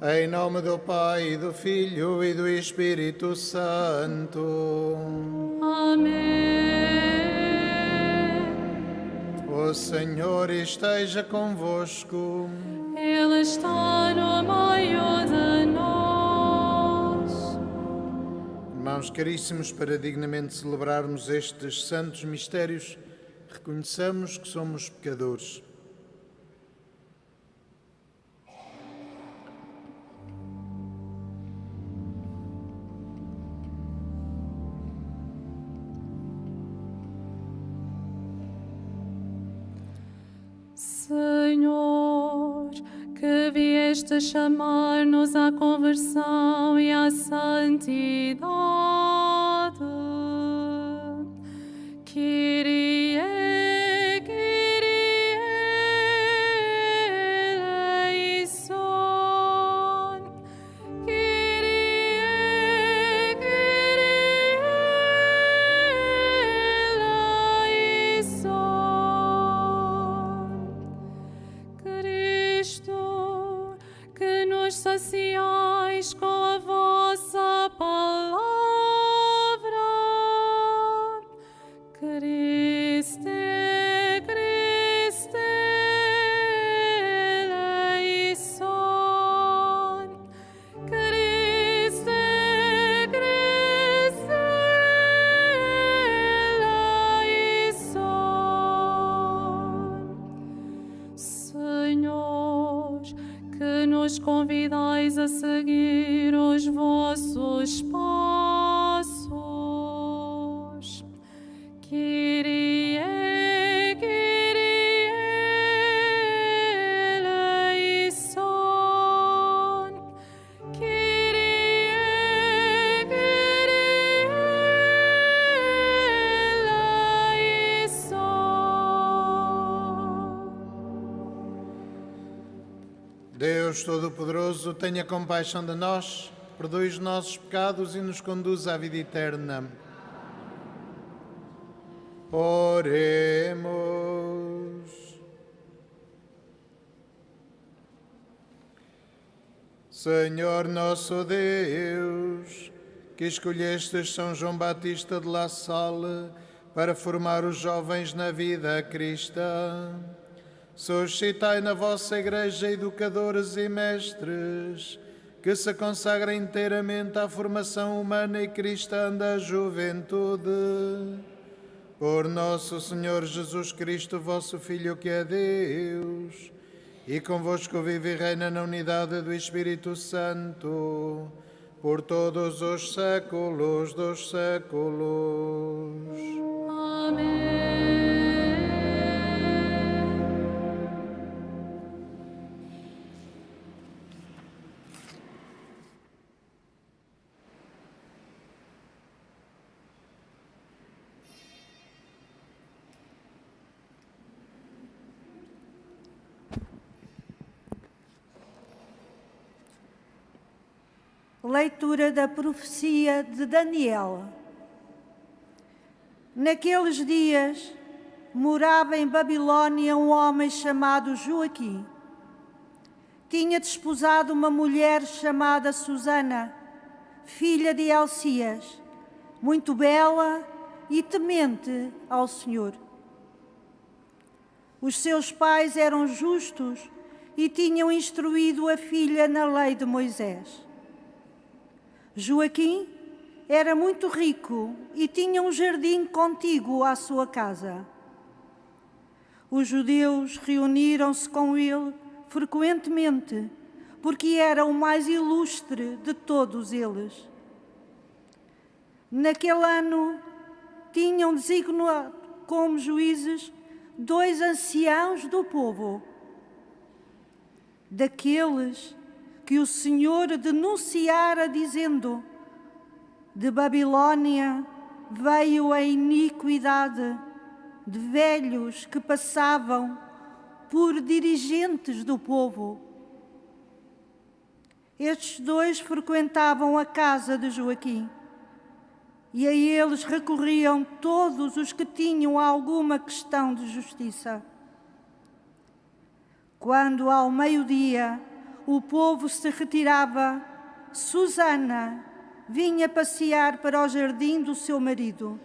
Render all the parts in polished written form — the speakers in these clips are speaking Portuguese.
Em nome do Pai, do Filho e do Espírito Santo. Amém. O Senhor esteja convosco. Ele está no meio de nós. Irmãos caríssimos, para dignamente celebrarmos estes santos mistérios, reconheçamos que somos pecadores. Senhor, que vieste chamar-nos à conversão e à santidade. Kyrie, Kyrie eleison. Kyrie, Kyrie eleison. Cristo, que nos saciais com a vossa palavra. Christe, Christe eleison. Christe, Christe eleison. Senhor, que nos convidais a seguir os vossos passos. Kyrie, Kyrie eleison. Kyrie, Kyrie eleison. Deus Todo-Poderoso, tenha compaixão de nós, perdoe os nossos pecados e nos conduza à vida eterna. Oremos. Senhor nosso Deus, que escolhestes São João Batista de La Salle para formar os jovens na vida cristã, suscitai na vossa Igreja educadores e mestres que se consagrem inteiramente à formação humana e cristã da juventude. Por nosso Senhor Jesus Cristo, vosso Filho, que é Deus, e convosco vive e reina na unidade do Espírito Santo, por todos os séculos dos séculos. Amém. Leitura da profecia de Daniel. Naqueles dias, morava em Babilônia um homem chamado Joaquim. Tinha desposado uma mulher chamada Susana, filha de Elcias, muito bela e temente ao Senhor. Os seus pais eram justos e tinham instruído a filha na lei de Moisés. Joaquim era muito rico e tinha um jardim contíguo à sua casa. Os judeus reuniram-se com ele frequentemente, porque era o mais ilustre de todos eles. Naquele ano, tinham designado como juízes 2 anciãos do povo, daqueles que o Senhor denunciara dizendo: de Babilônia veio a iniquidade de velhos que passavam por dirigentes do povo. Estes 2 frequentavam a casa de Joaquim e a eles recorriam todos os que tinham alguma questão de justiça. Quando ao meio-dia o povo se retirava, Susana vinha passear para o jardim do seu marido.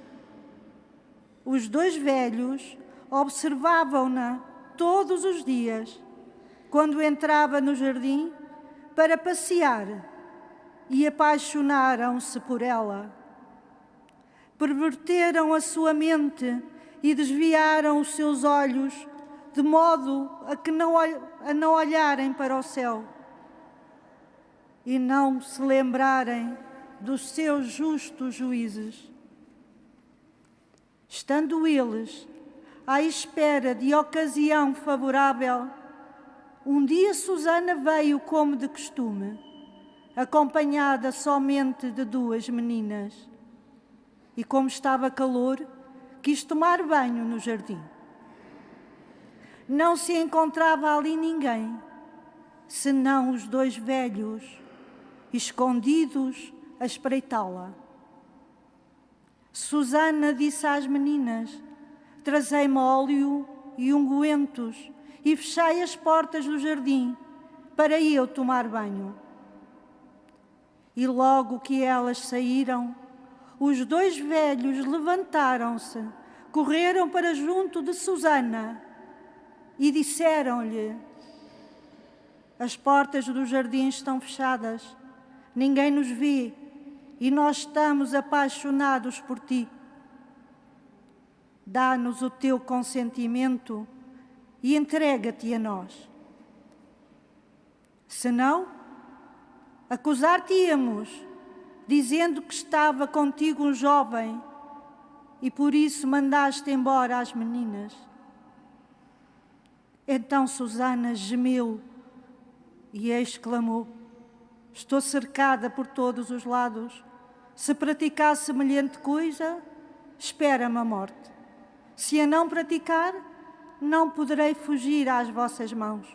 Os dois velhos observavam-na todos os dias, quando entrava no jardim para passear, e apaixonaram-se por ela. Perverteram a sua mente e desviaram os seus olhos, de modo a não olharem para o céu e não se lembrarem dos seus justos juízes. Estando eles à espera de ocasião favorável, um dia Susana veio como de costume, acompanhada somente de duas meninas. E como estava calor, quis tomar banho no jardim. Não se encontrava ali ninguém, senão os dois velhos, escondidos a espreitá-la. Susana disse às meninas: trazei-me óleo e ungüentos e fechai as portas do jardim para eu tomar banho. E logo que elas saíram, os dois velhos levantaram-se, correram para junto de Susana e disseram-lhe: as portas do jardim estão fechadas, ninguém nos vê e nós estamos apaixonados por ti. Dá-nos o teu consentimento e entrega-te a nós. Senão, acusar-te-íamos, dizendo que estava contigo um jovem e por isso mandaste embora as meninas. Então Susana gemeu e exclamou: estou cercada por todos os lados. Se praticar semelhante coisa, espera-me a morte. Se a não praticar, não poderei fugir às vossas mãos.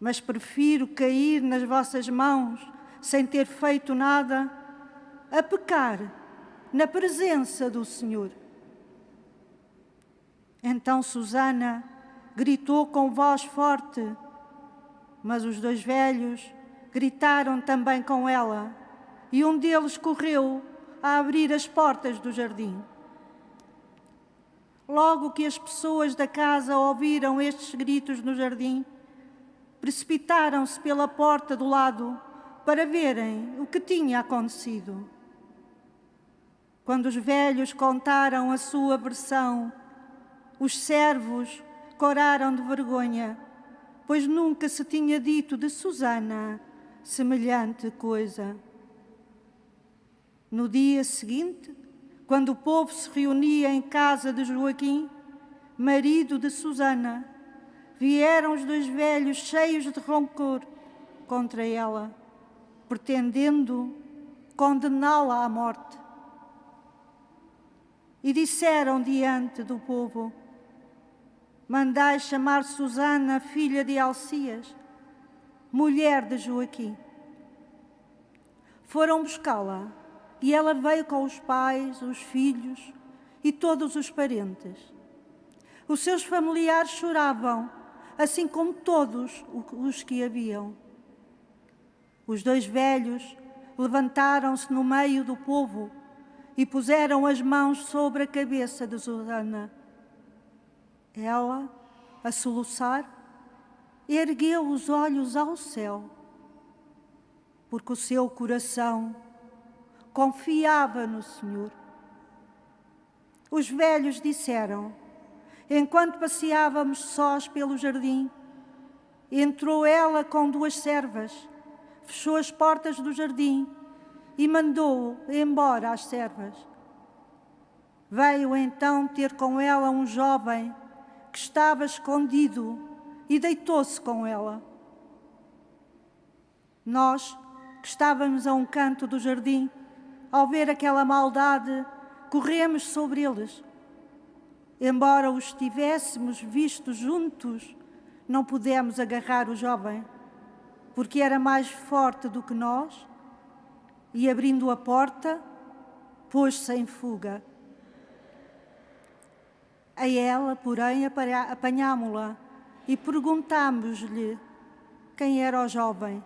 Mas prefiro cair nas vossas mãos sem ter feito nada, a pecar na presença do Senhor. Então Susana gritou com voz forte, mas os dois velhos gritaram também com ela, e um deles correu a abrir as portas do jardim. Logo que as pessoas da casa ouviram estes gritos no jardim, precipitaram-se pela porta do lado para verem o que tinha acontecido. Quando os velhos contaram a sua versão, os servos coraram de vergonha, pois nunca se tinha dito de Susana semelhante coisa. No dia seguinte, quando o povo se reunia em casa de Joaquim, marido de Susana, vieram os dois velhos cheios de rancor contra ela, pretendendo condená-la à morte. E disseram diante do povo: mandai chamar Susana, filha de Alcias, mulher de Joaquim. Foram buscá-la, e ela veio com os pais, os filhos e todos os parentes. Os seus familiares choravam, assim como todos os que haviam. Os dois velhos levantaram-se no meio do povo e puseram as mãos sobre a cabeça de Susana. Ela, a soluçar, ergueu os olhos ao céu, porque o seu coração confiava no Senhor. Os velhos disseram: enquanto passeávamos sós pelo jardim, entrou ela com duas servas, fechou as portas do jardim e mandou embora as servas. Veio então ter com ela um jovem que estava escondido e deitou-se com ela. Nós, que estávamos a um canto do jardim, ao ver aquela maldade, corremos sobre eles. Embora os tivéssemos visto juntos, não pudemos agarrar o jovem, porque era mais forte do que nós, e abrindo a porta, pôs-se em fuga. A ela, porém, apanhámo-la e perguntámos-lhe: quem era o jovem,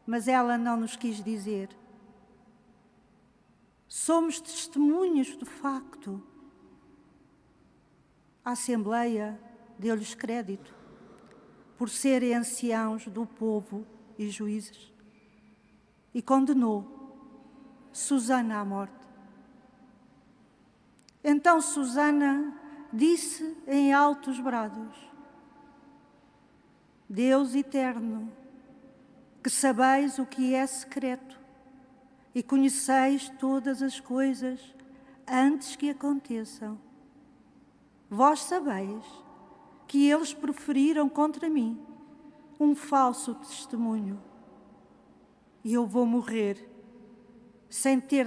mas ela não nos quis dizer. Somos testemunhas do facto. A Assembleia deu-lhes crédito por serem anciãos do povo e juízes e condenou Susana à morte. Então Susana disse em altos brados: Deus eterno, que sabeis o que é secreto e conheceis todas as coisas antes que aconteçam. Vós sabeis que eles proferiram contra mim um falso testemunho e eu vou morrer sem ter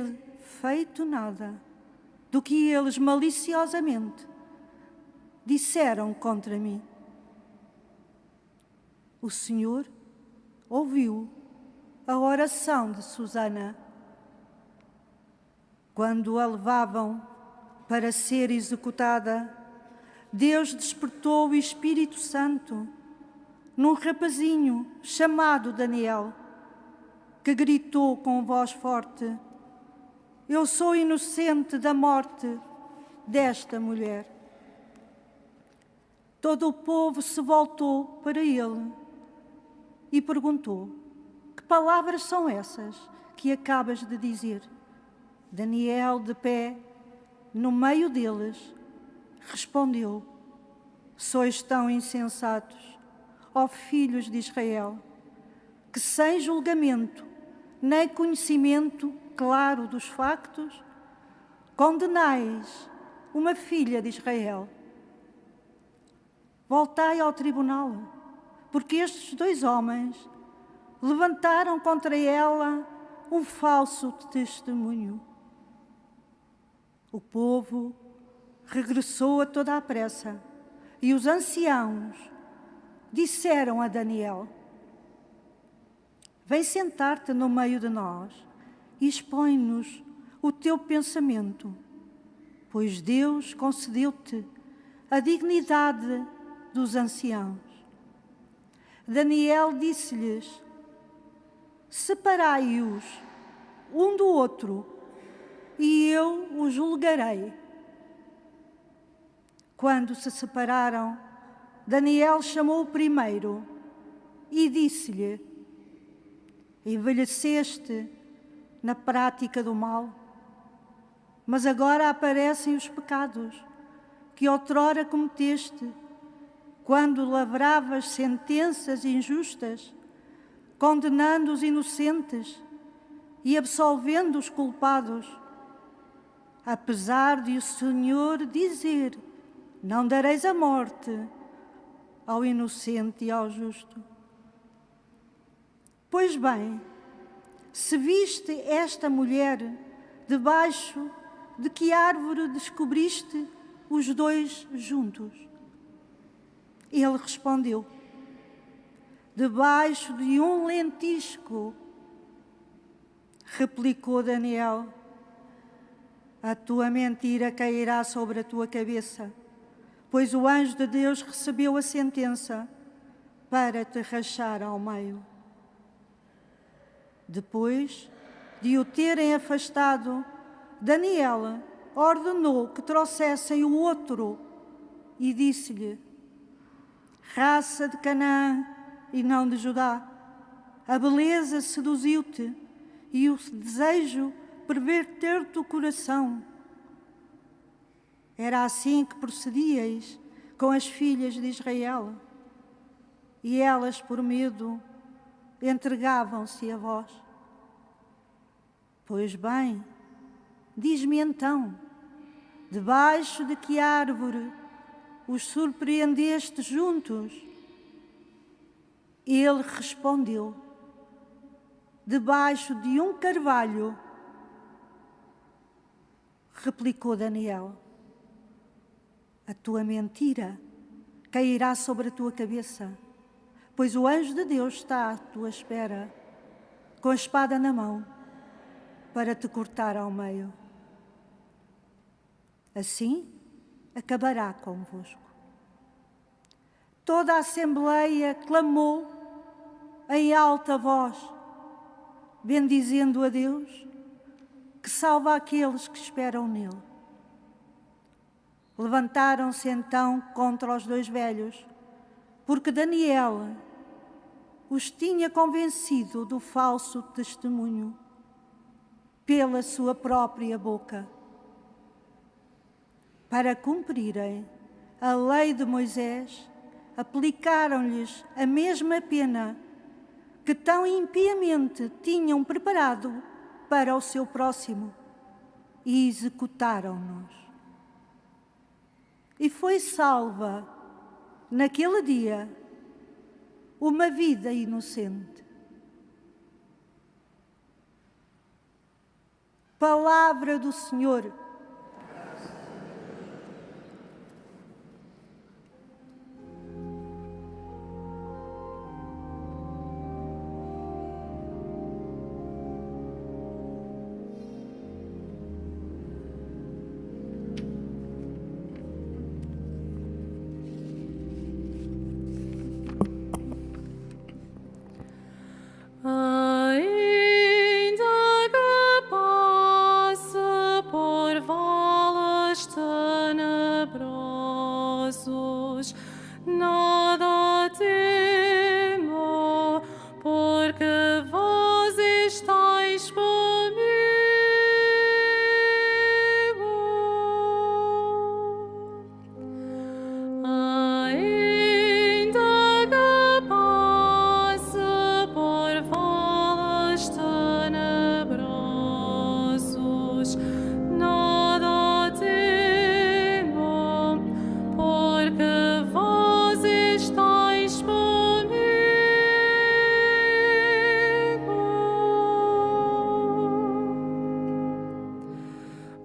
feito nada do que eles maliciosamente disseram contra mim. O Senhor ouviu a oração de Susana. Quando a levavam para ser executada, Deus despertou o Espírito Santo num rapazinho chamado Daniel, que gritou com voz forte: Eu sou inocente da morte desta mulher. Todo o povo se voltou para ele e perguntou: Que palavras são essas que acabas de dizer? Daniel, de pé, no meio deles, respondeu: Sois tão insensatos, ó filhos de Israel, que sem julgamento nem conhecimento claro dos factos, condenais uma filha de Israel. Voltai ao tribunal, porque estes dois homens levantaram contra ela um falso testemunho. O povo regressou a toda a pressa e os anciãos disseram a Daniel: Vem sentar-te no meio de nós e expõe-nos o teu pensamento, pois Deus concedeu-te a dignidade dos anciãos. Daniel disse-lhes: Separai-os um do outro e eu os julgarei. Quando se separaram, Daniel chamou o primeiro e disse-lhe: Envelheceste na prática do mal, mas agora aparecem os pecados que outrora cometeste, quando lavravas sentenças injustas, condenando os inocentes e absolvendo os culpados, apesar de o Senhor dizer: Não dareis a morte ao inocente e ao justo. Pois bem, se viste esta mulher, debaixo de que árvore descobriste os dois juntos? Ele respondeu: Debaixo de um lentisco. Replicou Daniel: A tua mentira cairá sobre a tua cabeça, pois o anjo de Deus recebeu a sentença para te rachar ao meio. Depois de o terem afastado, Daniel ordenou que trouxessem o outro e disse-lhe: Raça de Canaã e não de Judá, a beleza seduziu-te e o desejo perverter-te o coração. Era assim que procedíeis com as filhas de Israel, e elas, por medo, entregavam-se a vós. Pois bem, diz-me então, debaixo de que árvore os surpreendeste juntos? Ele respondeu: Debaixo de um carvalho. Replicou Daniel: A tua mentira cairá sobre a tua cabeça, pois o anjo de Deus está à tua espera, com a espada na mão, para te cortar ao meio. Assim acabará convosco. Toda a Assembleia clamou em alta voz, bendizendo a Deus, que salva aqueles que esperam nele. Levantaram-se então contra os dois velhos, porque Daniel os tinha convencido do falso testemunho pela sua própria boca, para cumprirem a lei de Moisés. Aplicaram-lhes a mesma pena que tão impiamente tinham preparado para o seu próximo e executaram-nos. E foi salva, naquele dia, uma vida inocente. Palavra do Senhor. Nada temo, porque vós estáis comigo. Ainda que passe por vales tenebrosos, nada temo, porque vós estáis comigo.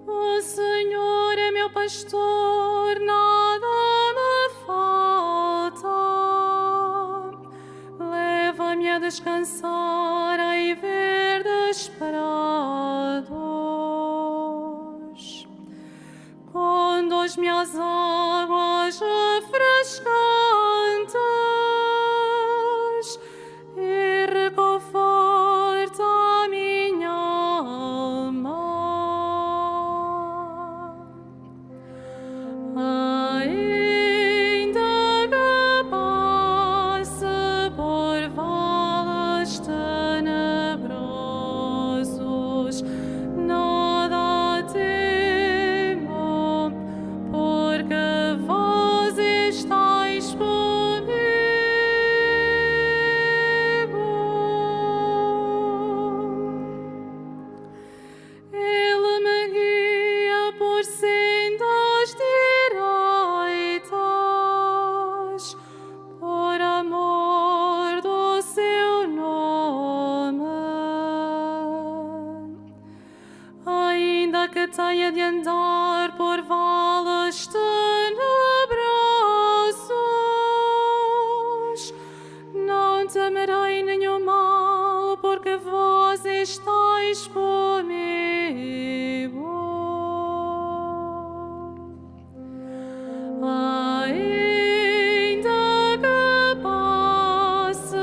O Senhor é meu pastor, nada me falta. Leva-me a descansar em verdes prados. Conduz-me às águas refrescantes e reconforta a minha alma. Ainda que passe por vales tenebrosos, nada temo, porque vós estáis comigo. Ele me guia por sendas direitas, por amor do seu nome. Ainda que tenha de andar por vales tenebrosos, não temerei nenhum mal, porque vós estáis comigo. Ainda que passe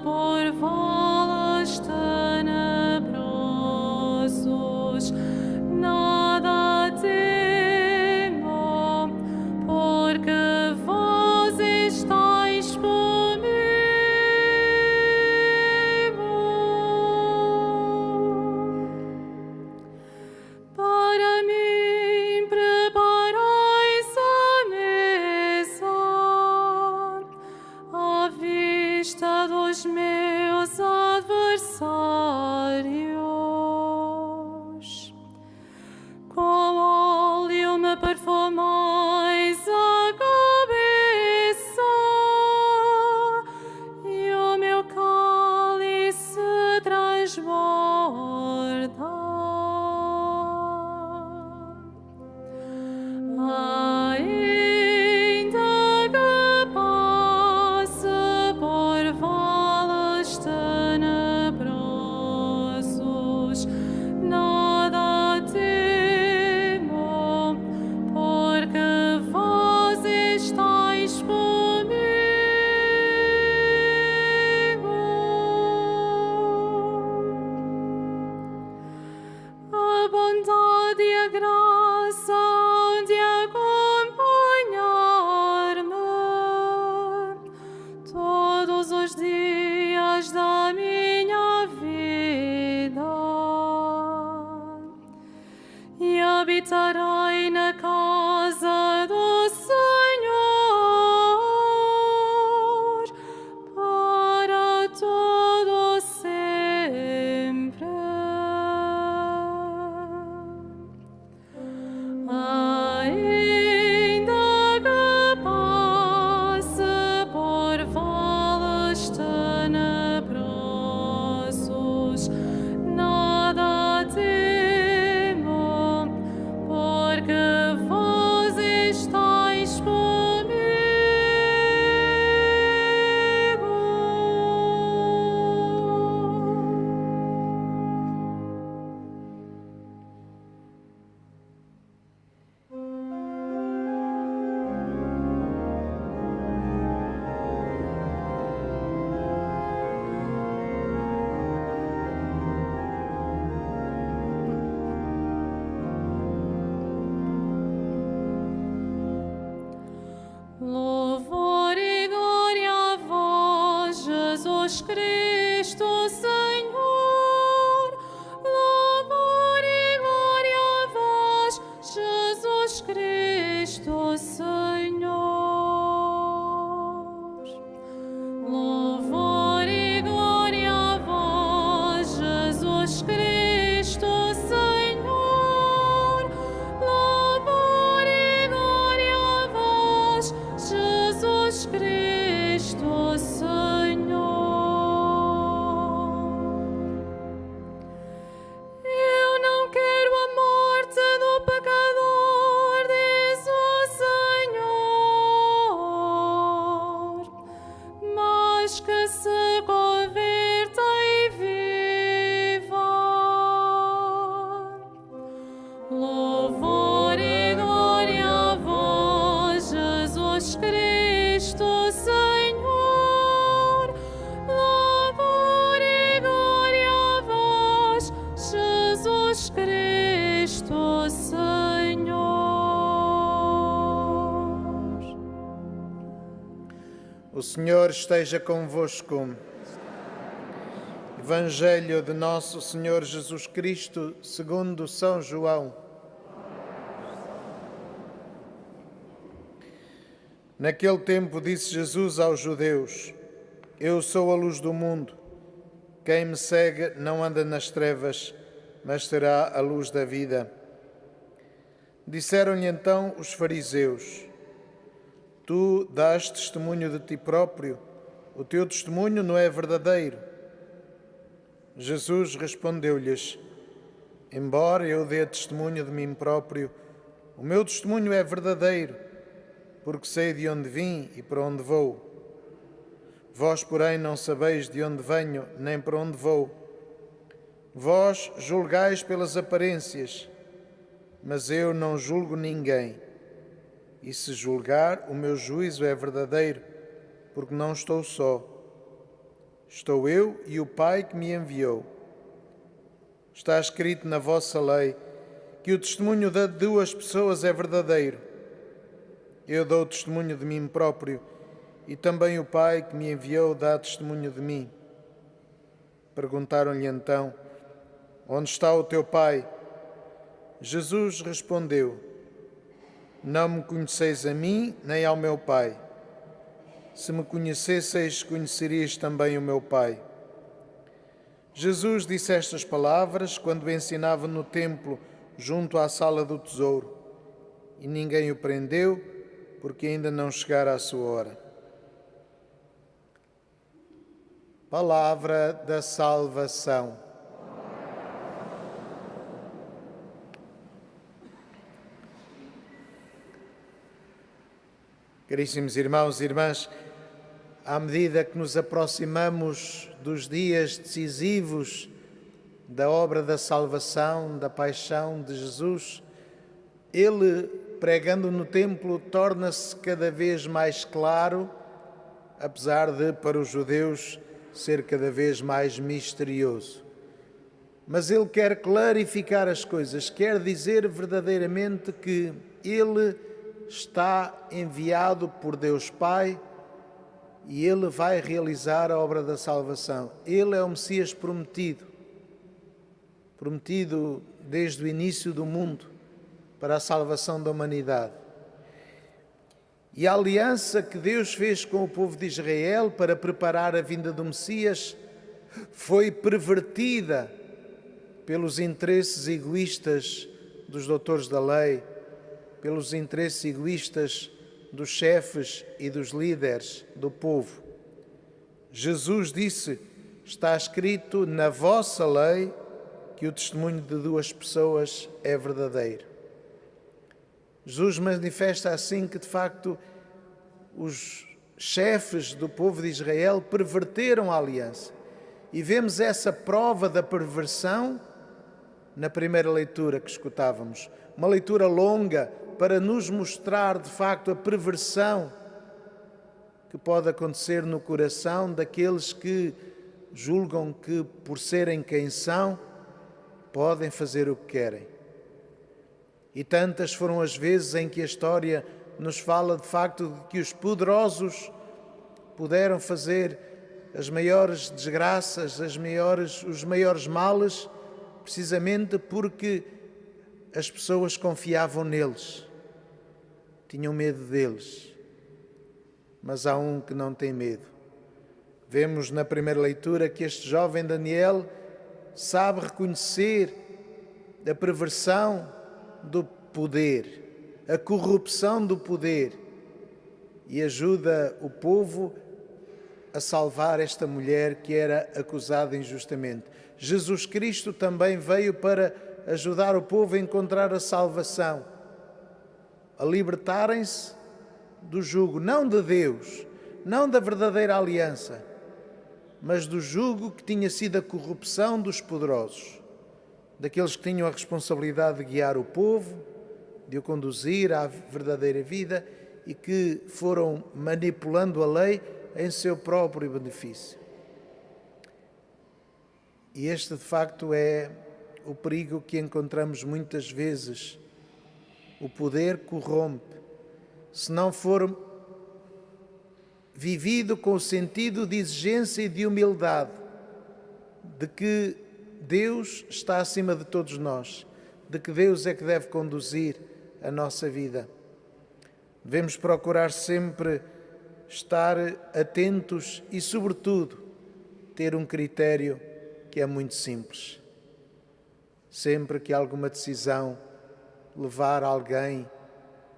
por vales tenebrosos, nada temo, porque vós estáis comigo. Para mim preparais a mesa à vista dos meus adversários. Com óleo me perfumais a cabeça e o meu cálice transborda. Ainda que passe por vales tenebrosos, nada temo, porque vós estáis comigo. Senhor esteja convosco. Evangelho de Nosso Senhor Jesus Cristo, segundo São João. Naquele tempo disse Jesus aos judeus: Eu sou a luz do mundo. Quem me segue não anda nas trevas, mas terá a luz da vida. Disseram-lhe então os fariseus: Tu dás testemunho de ti próprio, o teu testemunho não é verdadeiro. Jesus respondeu-lhes: Embora eu dê testemunho de mim próprio, o meu testemunho é verdadeiro, porque sei de onde vim e para onde vou. Vós, porém, não sabeis de onde venho, nem para onde vou. Vós julgais pelas aparências, mas eu não julgo ninguém. E se julgar, o meu juízo é verdadeiro, porque não estou só. Estou eu e o Pai que me enviou. Está escrito na vossa lei que o testemunho de duas pessoas é verdadeiro. Eu dou testemunho de mim próprio, e também o Pai que me enviou dá testemunho de mim. Perguntaram-lhe então: Onde está o teu Pai? Jesus respondeu: Não me conheceis a mim, nem ao meu Pai. Se me conhecesseis, conhecerias também o meu Pai. Jesus disse estas palavras quando ensinava no templo, junto à sala do tesouro, e ninguém o prendeu, porque ainda não chegara a sua hora. Palavra da salvação. Caríssimos irmãos e irmãs, à medida que nos aproximamos dos dias decisivos da obra da salvação, da paixão de Jesus, ele, pregando no templo, torna-se cada vez mais claro, apesar de, para os judeus, ser cada vez mais misterioso. Mas ele quer clarificar as coisas, quer dizer verdadeiramente que ele está enviado por Deus Pai e ele vai realizar a obra da salvação. Ele é o Messias prometido desde o início do mundo para a salvação da humanidade. E a aliança que Deus fez com o povo de Israel para preparar a vinda do Messias foi pervertida pelos interesses egoístas dos doutores da lei, pelos interesses egoístas dos chefes e dos líderes do povo. Jesus disse: Está escrito na vossa lei que o testemunho de duas pessoas é verdadeiro. Jesus manifesta assim que, de facto, os chefes do povo de Israel perverteram a aliança. E vemos essa prova da perversão na primeira leitura que escutávamos. Uma leitura longa para nos mostrar, de facto, a perversão que pode acontecer no coração daqueles que julgam que, por serem quem são, podem fazer o que querem. E tantas foram as vezes em que a história nos fala, de facto, de que os poderosos puderam fazer as maiores desgraças, os maiores males, precisamente porque as pessoas confiavam neles, tinham medo deles. Mas há um que não tem medo. Vemos na primeira leitura que este jovem Daniel sabe reconhecer a perversão do poder, a corrupção do poder, e ajuda o povo a salvar esta mulher que era acusada injustamente. Jesus Cristo também veio para ajudar o povo a encontrar a salvação, a libertarem-se do jugo, não de Deus, não da verdadeira aliança, mas do jugo que tinha sido a corrupção dos poderosos, daqueles que tinham a responsabilidade de guiar o povo, de o conduzir à verdadeira vida e que foram manipulando a lei em seu próprio benefício. E este, de facto, é o perigo que encontramos muitas vezes. O poder corrompe. Se não for vivido com o sentido de exigência e de humildade, de que Deus está acima de todos nós, de que Deus é que deve conduzir a nossa vida. Devemos procurar sempre estar atentos e, sobretudo, ter um critério que é muito simples. Sempre que alguma decisão levar alguém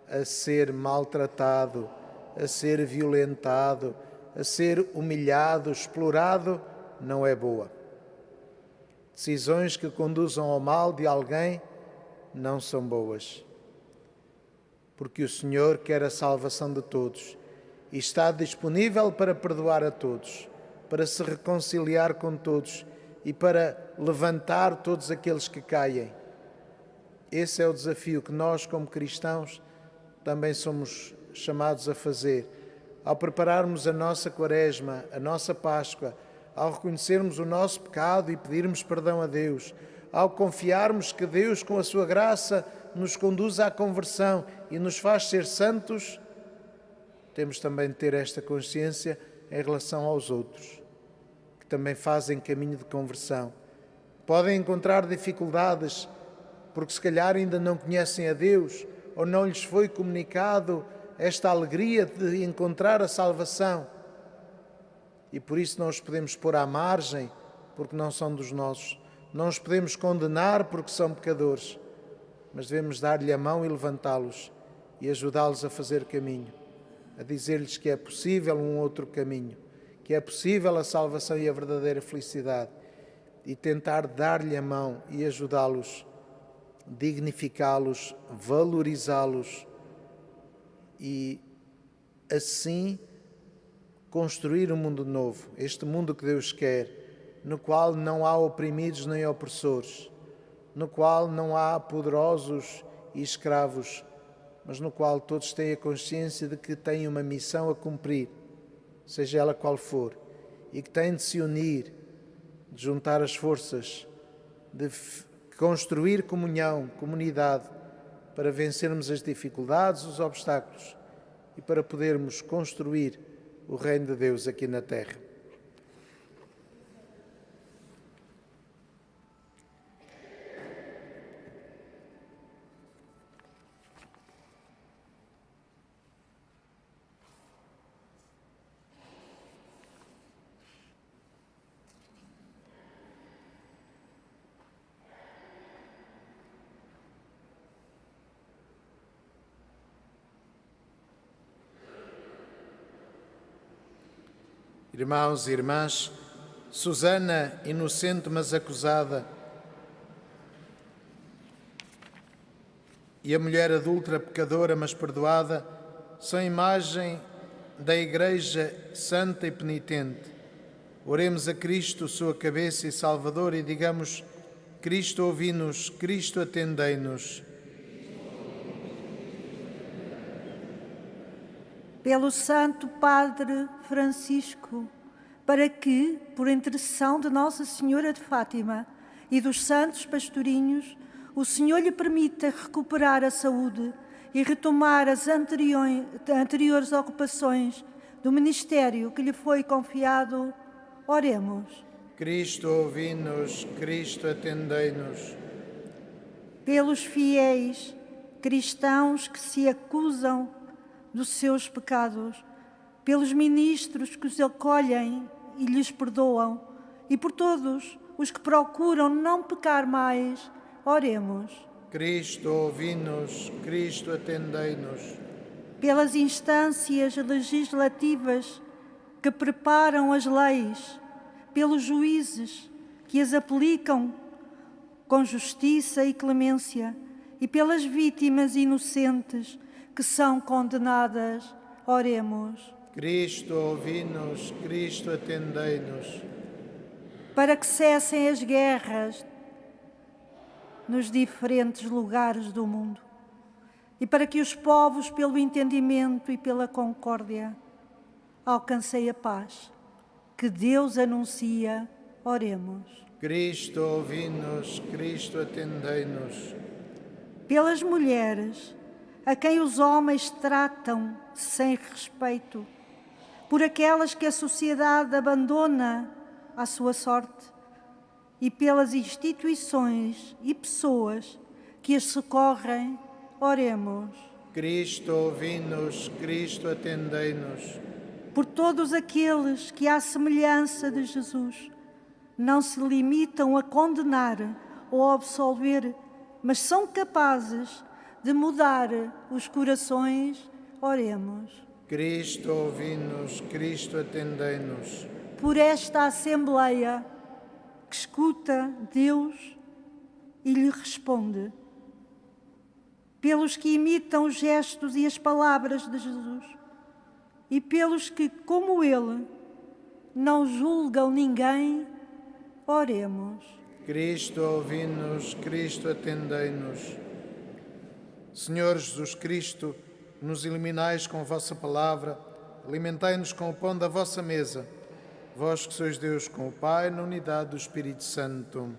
a ser maltratado, a ser violentado, a ser humilhado, explorado, não é boa. Decisões que conduzam ao mal de alguém não são boas. Porque o Senhor quer a salvação de todos e está disponível para perdoar a todos, para se reconciliar com todos e para levantar todos aqueles que caem. Esse é o desafio que nós, como cristãos, também somos chamados a fazer. Ao prepararmos a nossa Quaresma, a nossa Páscoa, ao reconhecermos o nosso pecado e pedirmos perdão a Deus, ao confiarmos que Deus, com a sua graça, nos conduz à conversão e nos faz ser santos, temos também de ter esta consciência em relação aos outros, que também fazem caminho de conversão. Podem encontrar dificuldades, porque se calhar ainda não conhecem a Deus, ou não lhes foi comunicado esta alegria de encontrar a salvação. E por isso não os podemos pôr à margem, porque não são dos nossos. Não os podemos condenar porque são pecadores, mas devemos dar-lhe a mão e levantá-los e ajudá-los a fazer caminho, a dizer-lhes que é possível um outro caminho, que é possível a salvação e a verdadeira felicidade, e tentar dar-lhe a mão e ajudá-los, dignificá-los, valorizá-los e assim construir um mundo novo, este mundo que Deus quer, no qual não há oprimidos nem opressores, no qual não há poderosos e escravos, mas no qual todos têm a consciência de que têm uma missão a cumprir, seja ela qual for, e que têm de se unir, de juntar as forças, de construir comunhão, comunidade, para vencermos as dificuldades, os obstáculos e para podermos construir o reino de Deus aqui na terra. Irmãos e irmãs, Susana, inocente mas acusada, e a mulher adúltera, pecadora mas perdoada, são imagem da Igreja santa e penitente. Oremos a Cristo, sua cabeça e Salvador, e digamos: Cristo, ouvi-nos, Cristo, atendei-nos. Pelo Santo Padre Francisco, para que, por intercessão de Nossa Senhora de Fátima e dos santos pastorinhos, o Senhor lhe permita recuperar a saúde e retomar as anteriores ocupações do ministério que lhe foi confiado, oremos. Cristo, ouvi-nos, Cristo, atendei-nos. Pelos fiéis cristãos que se acusam dos seus pecados, pelos ministros que os acolhem e lhes perdoam, e por todos os que procuram não pecar mais, oremos. Cristo, ouvi-nos, Cristo, atendei-nos. Pelas instâncias legislativas que preparam as leis, pelos juízes que as aplicam com justiça e clemência, e pelas vítimas inocentes que são condenadas, oremos. Cristo, ouvi-nos, Cristo, atendei-nos. Para que cessem as guerras nos diferentes lugares do mundo e para que os povos, pelo entendimento e pela concórdia, alcancem a paz que Deus anuncia, oremos. Cristo, ouvi-nos, Cristo, atendei-nos. Pelas mulheres, a quem os homens tratam sem respeito, por aquelas que a sociedade abandona à sua sorte e pelas instituições e pessoas que as socorrem, oremos. Cristo, ouvi-nos. Cristo, atendei-nos. Por todos aqueles que, à semelhança de Jesus, não se limitam a condenar ou a absolver, mas são capazes de mudar os corações, oremos. Cristo, ouvi-nos. Cristo, atendei-nos. Por esta Assembleia que escuta Deus e lhe responde, pelos que imitam os gestos e as palavras de Jesus e pelos que, como Ele, não julgam ninguém, oremos. Cristo, ouvi-nos. Cristo, atendei-nos. Senhor Jesus Cristo, nos iluminais com a vossa palavra, alimentai-nos com o pão da vossa mesa. Vós que sois Deus com o Pai, na unidade do Espírito Santo.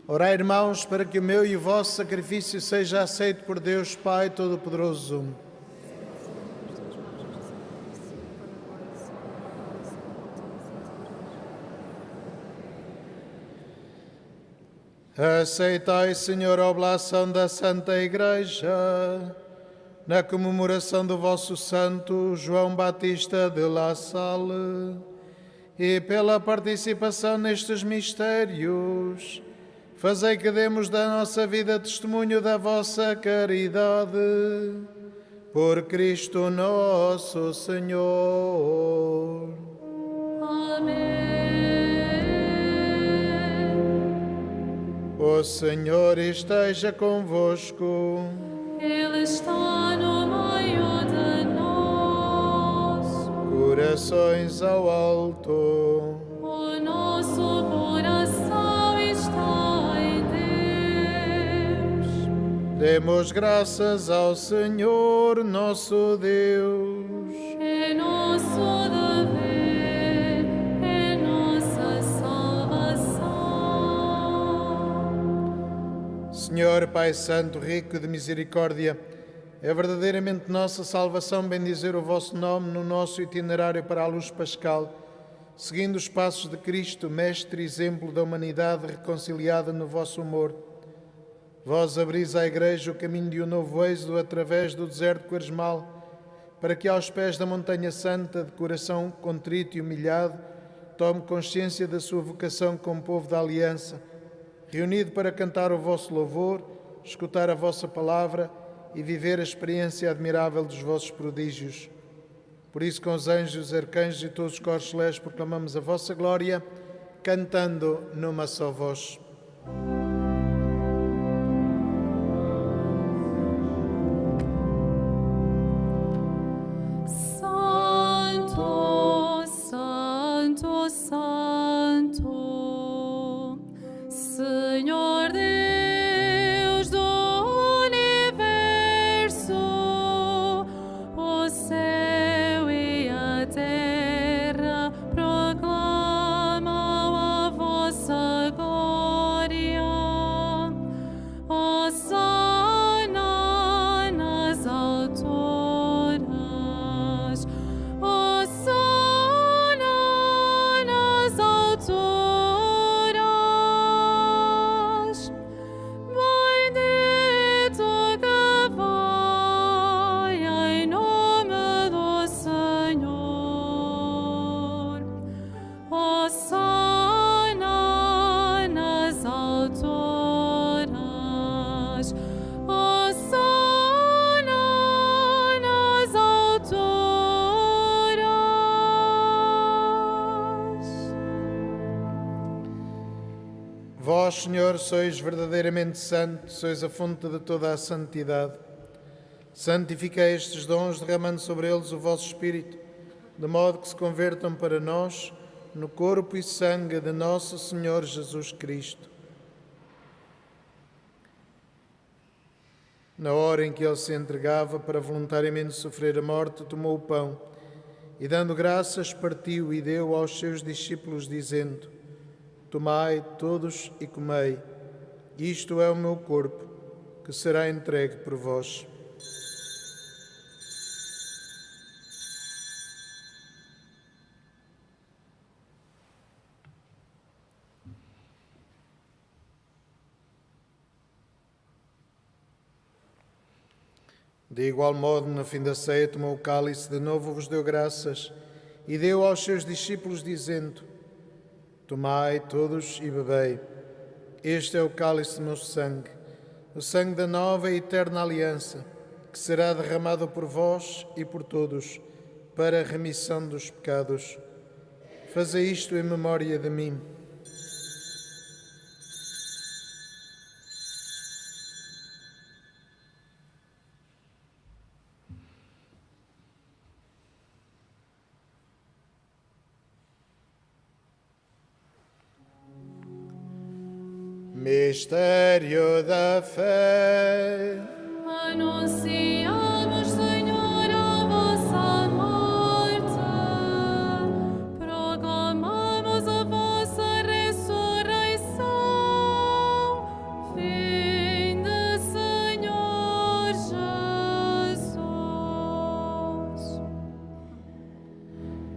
Orai, irmãos, para que o meu e o vosso sacrifício seja aceito por Deus Pai Todo-Poderoso. Aceitai, Senhor, a oblação da Santa Igreja, na comemoração do vosso santo João Batista de La Salle, e pela participação nestes mistérios, fazei que demos da nossa vida testemunho da vossa caridade. Por Cristo nosso Senhor. Amém. O Senhor esteja convosco. Ele está no meio de nós. Corações ao alto. O nosso coração está em Deus. Demos graças ao Senhor nosso Deus. É nosso dever, é nossa salvação. Senhor Pai Santo, rico de misericórdia, é verdadeiramente nossa salvação bendizer o vosso nome no nosso itinerário para a luz pascal, seguindo os passos de Cristo, mestre e exemplo da humanidade reconciliada no vosso amor. Vós abris à Igreja o caminho de um novo êxodo através do deserto quaresmal, para que aos pés da montanha santa, de coração contrito e humilhado, tome consciência da sua vocação como povo da aliança, reunido para cantar o vosso louvor, escutar a vossa palavra e viver a experiência admirável dos vossos prodígios. Por isso, com os anjos, os arcanjos e todos os coros celestes, proclamamos a vossa glória, cantando numa só voz. Vós, Senhor, sois verdadeiramente santo, sois a fonte de toda a santidade. Santificai estes dons, derramando sobre eles o vosso Espírito, de modo que se convertam para nós no corpo e sangue de nosso Senhor Jesus Cristo. Na hora em que ele se entregava para voluntariamente sofrer a morte, tomou o pão e, dando graças, partiu e deu aos seus discípulos, dizendo: Tomai todos e comei, isto é o meu corpo, que será entregue por vós. De igual modo, no fim da ceia, tomou o cálice, de novo vos deu graças e deu aos seus discípulos, dizendo: Tomai todos e bebei. Este é o cálice do meu sangue, o sangue da nova e eterna aliança, que será derramado por vós e por todos, para a remissão dos pecados. Fazei isto em memória de mim. Mistério da fé. Anunciamos, Senhor, a vossa morte, proclamamos a vossa ressurreição. Vinde, Senhor Jesus.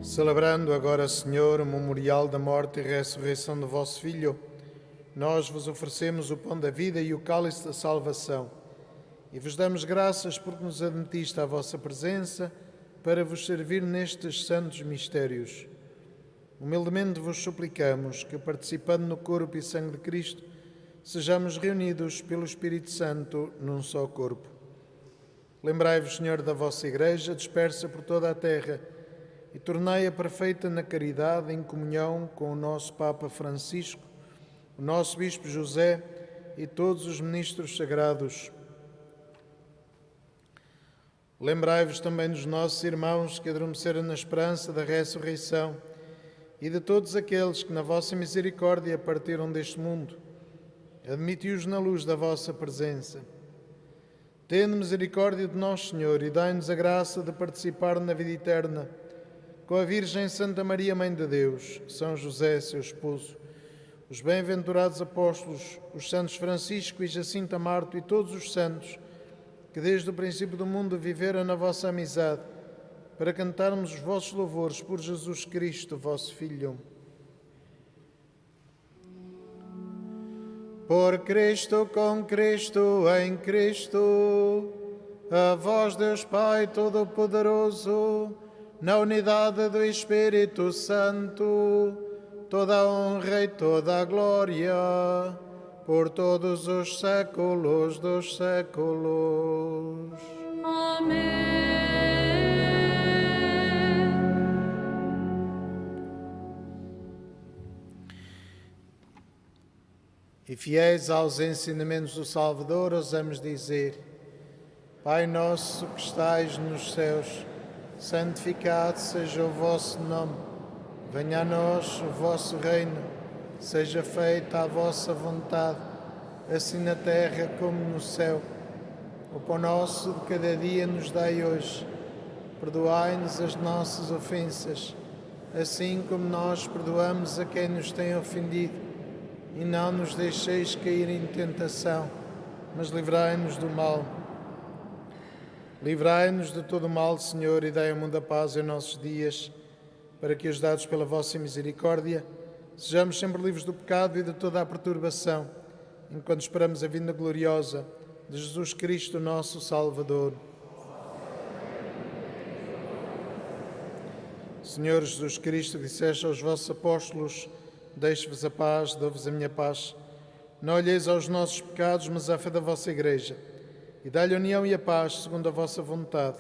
Celebrando agora, Senhor, o memorial da morte e ressurreição do vosso Filho, nós vos oferecemos o pão da vida e o cálice da salvação, e vos damos graças porque nos admitiste à vossa presença para vos servir nestes santos mistérios. Humildemente vos suplicamos que, participando no corpo e sangue de Cristo, sejamos reunidos pelo Espírito Santo num só corpo. Lembrai-vos, Senhor, da vossa Igreja, dispersa por toda a terra, e tornai-a perfeita na caridade, em comunhão com o nosso Papa Francisco, o nosso Bispo José e todos os ministros sagrados. Lembrai-vos também dos nossos irmãos que adormeceram na esperança da ressurreição e de todos aqueles que, na vossa misericórdia, partiram deste mundo. Admiti-os na luz da vossa presença. Tende misericórdia de nós, Senhor, e dai-nos a graça de participar na vida eterna com a Virgem Santa Maria, Mãe de Deus, São José, seu esposo, os bem-aventurados apóstolos, os santos Francisco e Jacinta Marto e todos os santos que desde o princípio do mundo viveram na vossa amizade, para cantarmos os vossos louvores por Jesus Cristo, vosso Filho. Por Cristo, com Cristo, em Cristo, a vós, Deus Pai Todo-Poderoso, na unidade do Espírito Santo, toda a honra e toda a glória, por todos os séculos dos séculos. Amém. E fiéis aos ensinamentos do Salvador, ousamos dizer: Pai nosso que estais nos céus, santificado seja o vosso nome. Venha a nós o vosso reino, seja feita a vossa vontade, assim na terra como no céu. O pão nosso de cada dia nos dai hoje. Perdoai-nos as nossas ofensas, assim como nós perdoamos a quem nos tem ofendido. E não nos deixeis cair em tentação, mas livrai-nos do mal. Livrai-nos de todo o mal, Senhor, e dai ao mundo a paz em nossos dias, para que, ajudados pela vossa misericórdia, sejamos sempre livres do pecado e de toda a perturbação, enquanto esperamos a vinda gloriosa de Jesus Cristo, nosso Salvador. Senhor Jesus Cristo, disseste aos vossos apóstolos: deixo-vos a paz, dou-vos a minha paz. Não olheis aos nossos pecados, mas à fé da vossa Igreja, e dai-lhe a união e a paz, segundo a vossa vontade,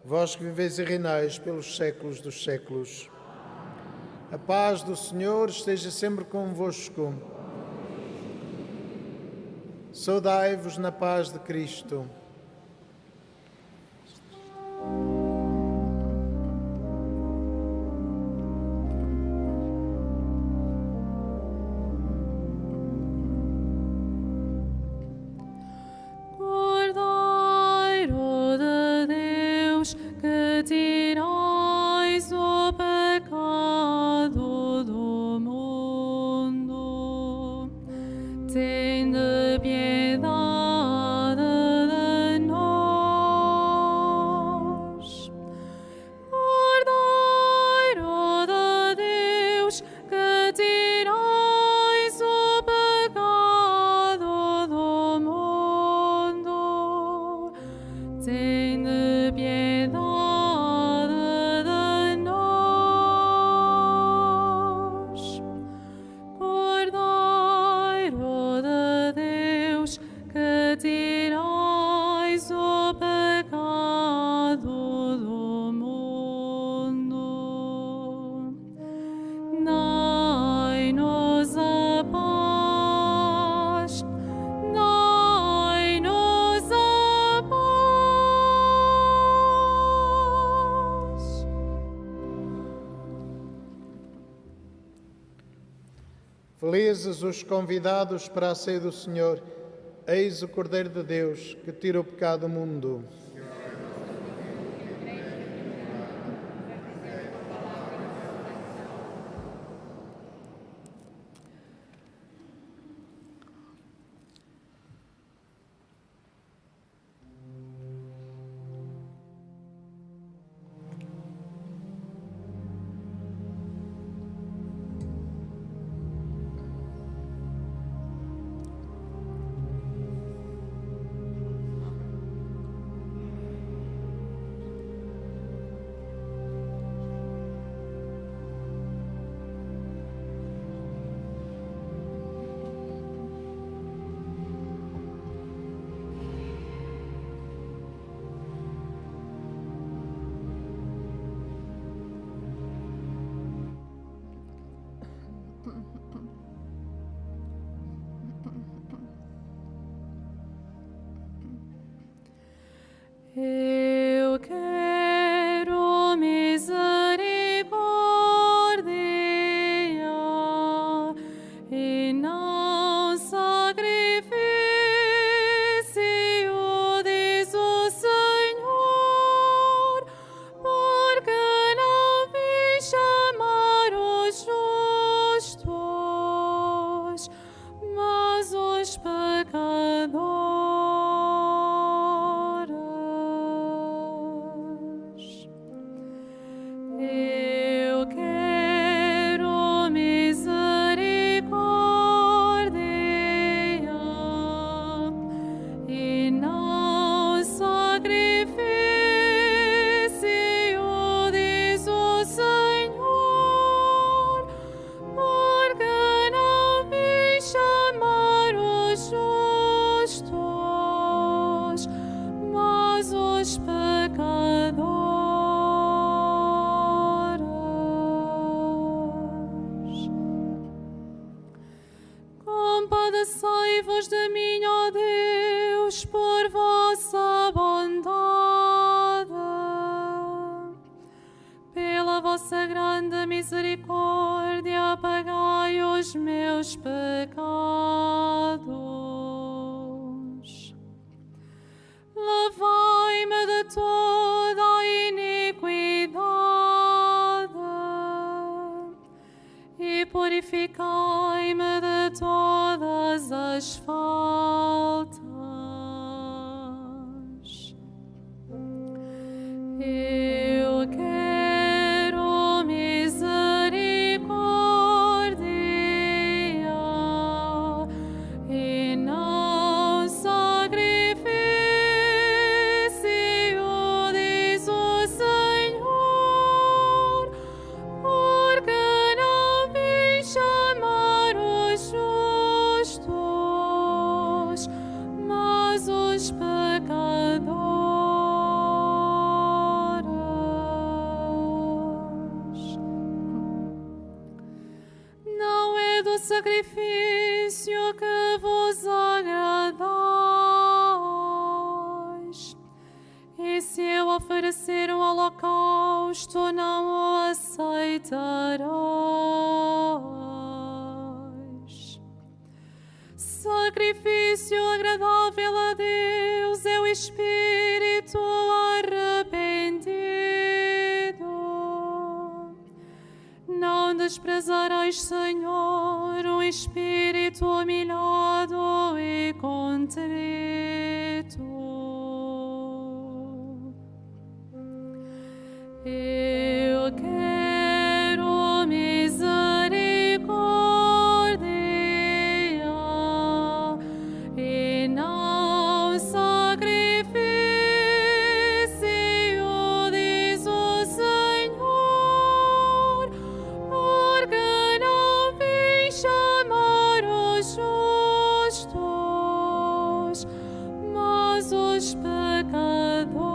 vós que viveis e reinais pelos séculos dos séculos. A paz do Senhor esteja sempre convosco. Saudai-vos na paz de Cristo. Cordeiro de Deus, que tirais o pecado do mundo, tende piedade de nós. Cordeiro de Deus, que tirais o pecado do mundo, tende piedade de nós. Cordeiro de Deus, que tirais o pecado do mundo, dai-nos a paz, dai-nos a paz. Felizes os convidados para a ceia do Senhor. Eis o Cordeiro de Deus, que tira o pecado do mundo. Eu quero misericórdia e não sacrifício, diz o Senhor, porque não vim chamar os justos, mas os pecadores. Eu quero misericórdia e não sacrifício, diz o Senhor, porque não vim chamar os justos, mas os pecadores. Compadecei-vos de mim, ó Deus, por vossa bondade. Pela vossa grande misericórdia, apagai os meus pecados. Lavai-me de toda a iniquidade e purificai-me de todas as faltas. Eu quero misericórdia e não sacrifício, diz o Senhor, porque não vim chamar os justos, mas os pecadores. Não é do sacrifício que vos agradais, oferecer um holocausto, não o aceitarás. Sacrifício agradável a Deus é o espírito arrependido. Não desprezarás, Senhor, um espírito humilhado e contrito. Eu quero misericórdia e não sacrifício, diz o Senhor, porque não vim chamar os justos, mas os pecadores.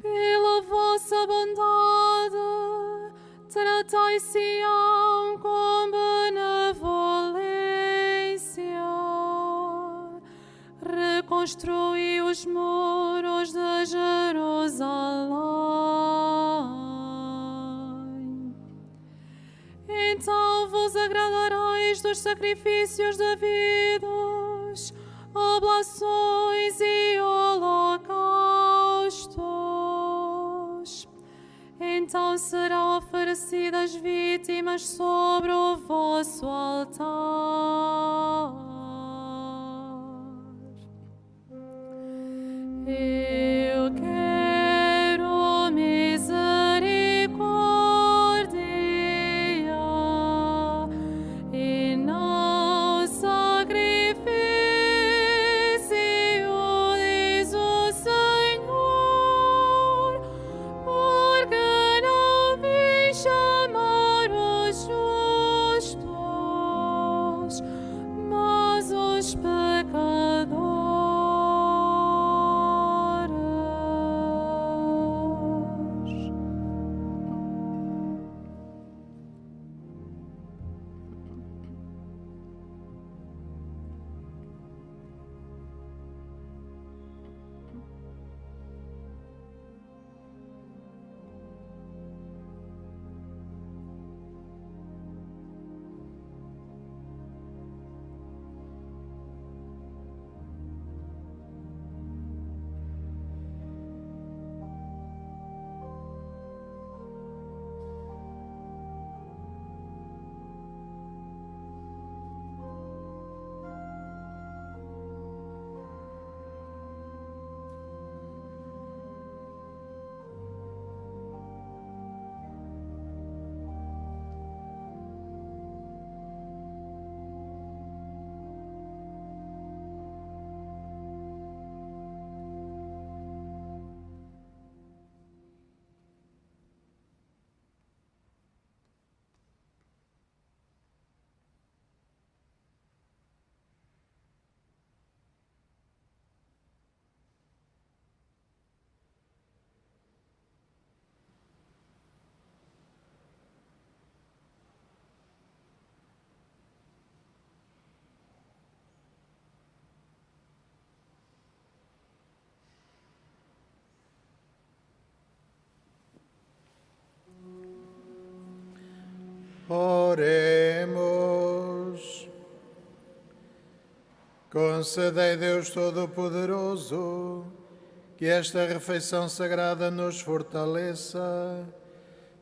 Pela vossa bondade, tratai Sião com benevolência, reconstruí os muros de Jerusalém. Então vos agradareis dos sacrifícios devidos, oblações e holocaustos. Então serão oferecidas vítimas sobre o vosso altar. Eu quero misericórdia e não sacrifício, diz o Senhor, porque não vim chamar os justos, mas os pecadores. Oremos. Concedei, Deus Todo-Poderoso, que esta refeição sagrada nos fortaleça,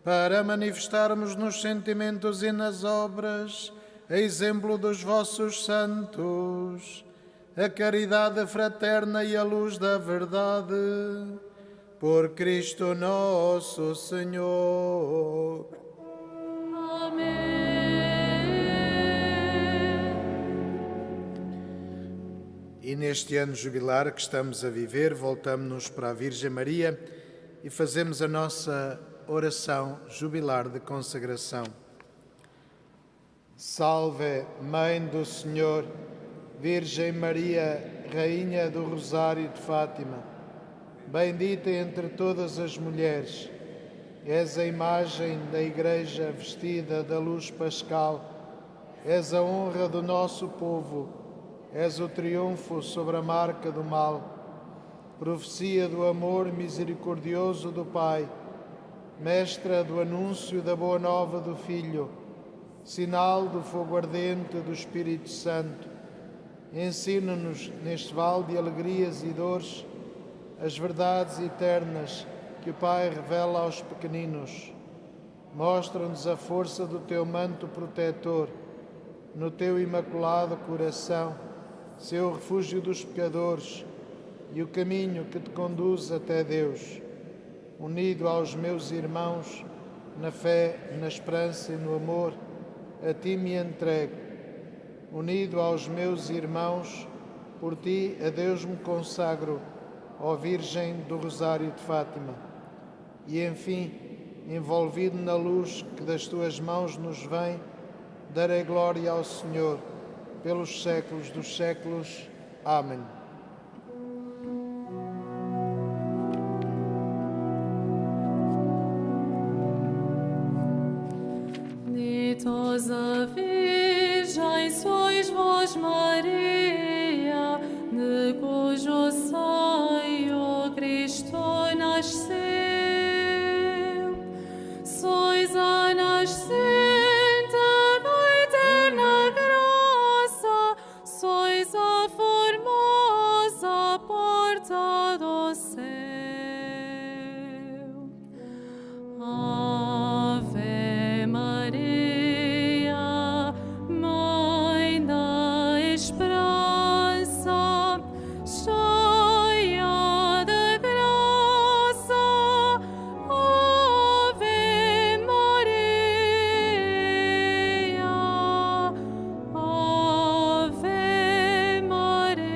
para manifestarmos nos sentimentos e nas obras, a exemplo dos vossos santos, a caridade fraterna e a luz da verdade. Por Cristo nosso Senhor. Amém. E neste ano jubilar que estamos a viver, voltamos-nos para a Virgem Maria e fazemos a nossa oração jubilar de consagração. Salve, Mãe do Senhor, Virgem Maria, Rainha do Rosário de Fátima, bendita entre todas as mulheres, és a imagem da Igreja vestida da luz pascal, és a honra do nosso povo, és o triunfo sobre a marca do mal, profecia do amor misericordioso do Pai, mestra do anúncio da boa nova do Filho, sinal do fogo ardente do Espírito Santo. Ensina-nos, neste vale de alegrias e dores, as verdades eternas que o Pai revela aos pequeninos. Mostra-nos a força do teu manto protetor, no teu imaculado coração, seu refúgio dos pecadores, e o caminho que te conduz até Deus. Unido aos meus irmãos, na fé, na esperança e no amor, a ti me entrego. Unido aos meus irmãos, por ti a Deus me consagro, ó Virgem do Rosário de Fátima. E, enfim, envolvido na luz que das tuas mãos nos vem, darei glória ao Senhor, pelos séculos dos séculos. Amém. Ditosa Virgem sois vós, Maria, de cujo seio Cristo nasceu. Sois a nascente da eterna graça, sois a formosa porta do céu. Ave Maria, Mãe da Esperança, cheia de graça. Ave Maria, Ave Maria.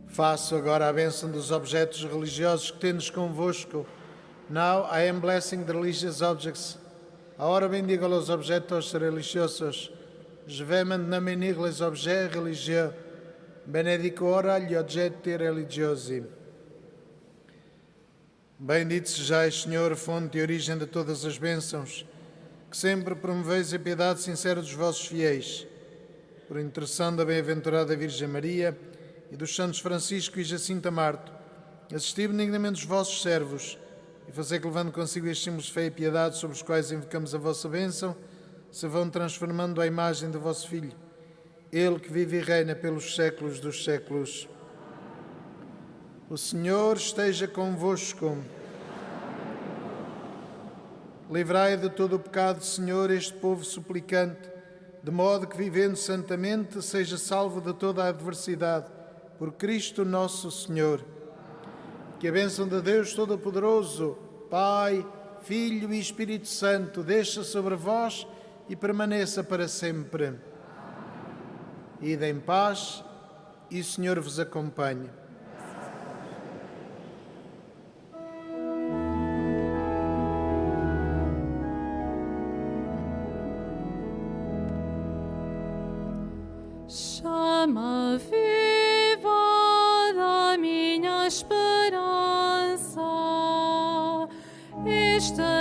Faço agora a bênção dos objetos religiosos que tendes convosco. Now I am blessing the religious objects. Ahora bendigo los objetos religiosos. Je vais maintenant bénir les objets religieux. Benedico ora gli oggetti religiosi. Bendito sejais, Senhor, fonte e origem de todas as bênçãos, que sempre promoveis a piedade sincera dos vossos fiéis. Por intercessão da bem-aventurada Virgem Maria e dos santos Francisco e Jacinta Marto, assisti benignamente os vossos servos e fazei que, levando consigo estes símbolos de fé e piedade sobre os quais invocamos a vossa bênção, se vão transformando à imagem do vosso Filho, Ele que vive e reina pelos séculos dos séculos. O Senhor esteja convosco. Livrai de todo o pecado, Senhor, este povo suplicante, de modo que, vivendo santamente, seja salvo de toda a adversidade. Por Cristo nosso Senhor. Que a bênção de Deus Todo-Poderoso, Pai, Filho e Espírito Santo, desça sobre vós e permaneça para sempre. Ide em paz e o Senhor vos acompanhe. Chama viva da minha esperança, esta